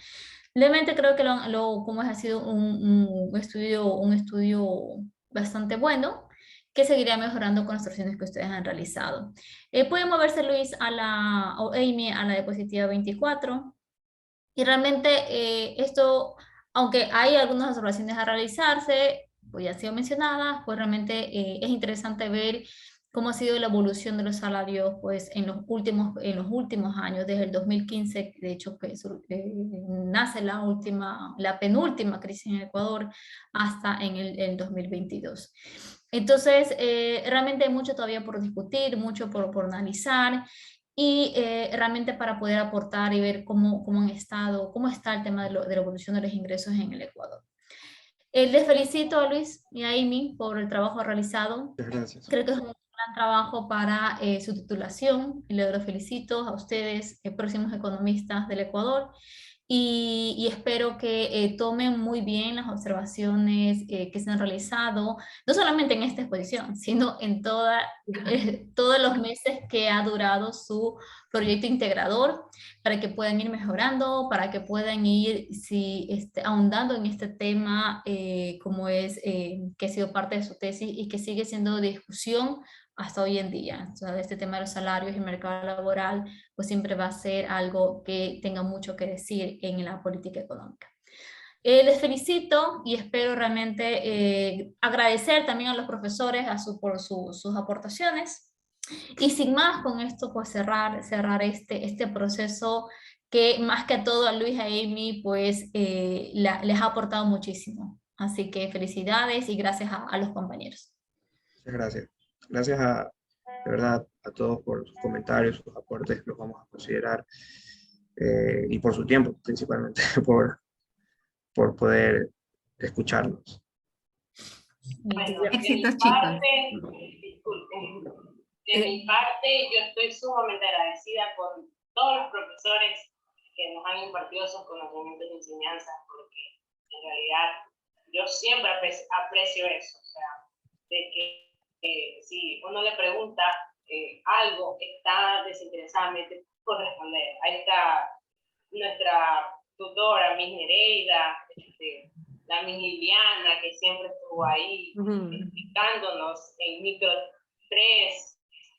Realmente creo que como ha sido un estudio bastante bueno, que seguirá mejorando con las opciones que ustedes han realizado. Puede moverse Luis o Amy a la diapositiva 24. Y realmente esto, aunque hay algunas observaciones a realizarse, pues ya han sido mencionadas, pues realmente es interesante ver cómo ha sido la evolución de los salarios pues, en los últimos años, desde el 2015, de hecho, que nace la penúltima crisis en Ecuador, hasta en el 2022. Entonces, realmente hay mucho todavía por discutir, mucho por analizar, y realmente para poder aportar y ver cómo está el tema de la evolución de los ingresos en el Ecuador. Les felicito a Luis y a Amy por el trabajo realizado. Muchas gracias. Creo que es un gran trabajo para su titulación y les felicito a ustedes, próximos economistas del Ecuador. Y espero que tomen muy bien las observaciones que se han realizado, no solamente en esta exposición, sino en todos los meses que ha durado su proyecto integrador. para que puedan ir mejorando, para que puedan ir ahondando en este tema como es, que ha sido parte de su tesis y que sigue siendo de discusión hasta hoy en día. O sea, este tema de los salarios y el mercado laboral, pues siempre va a ser algo que tenga mucho que decir en la política económica. Les felicito y espero realmente agradecer también a los profesores por sus aportaciones. Y sin más, con esto pues cerrar este proceso que más que todo a Luis y a Amy pues les ha aportado muchísimo. Así que felicidades y gracias a los compañeros. Muchas gracias. Gracias de verdad, a todos por sus comentarios, sus aportes, los vamos a considerar, y por su tiempo, principalmente, por poder escucharnos. Bueno, Éxitos, chicos. Disculpen. De mi parte, yo estoy sumamente agradecida con todos los profesores que nos han impartido esos conocimientos y enseñanzas, porque en realidad yo siempre aprecio eso, o sea, de que si uno le pregunta algo, está desinteresadamente por responder. Ahí está nuestra tutora, Miss Nereida, la Miss Liliana, que siempre estuvo ahí explicándonos en micro 3,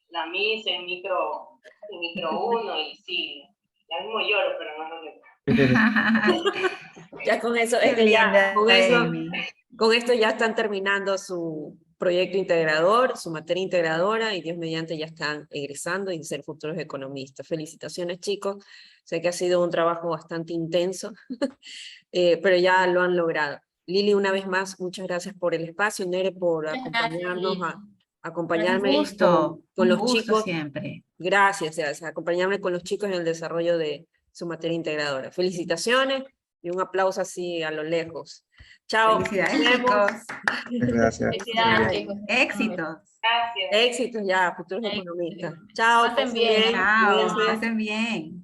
la Miss en micro 1, y sí, ya mismo lloro, pero no lo sé. Ya con eso, Qué es que ya, linda, Amy. con esto ya están terminando su proyecto integrador, su materia integradora, y Dios mediante ya están egresando y ser futuros economistas. Felicitaciones, chicos. Sé que ha sido un trabajo bastante intenso, pero ya lo han logrado. Lili, una vez más, muchas gracias por el espacio, Nere, por acompañarnos, acompañarme Un gusto, con un los gusto chicos. siempre. Gracias, acompañarme con los chicos en el desarrollo de su materia integradora. Felicitaciones y un aplauso así a lo lejos. Chao. Felicidades, Nos vemos. chicos. Gracias. Felicidades, chicos. Éxitos. Gracias. Éxitos ya, futuros economistas. Chao, Pasen pasen bien. bien. Chao, Cuídense. pasen bien.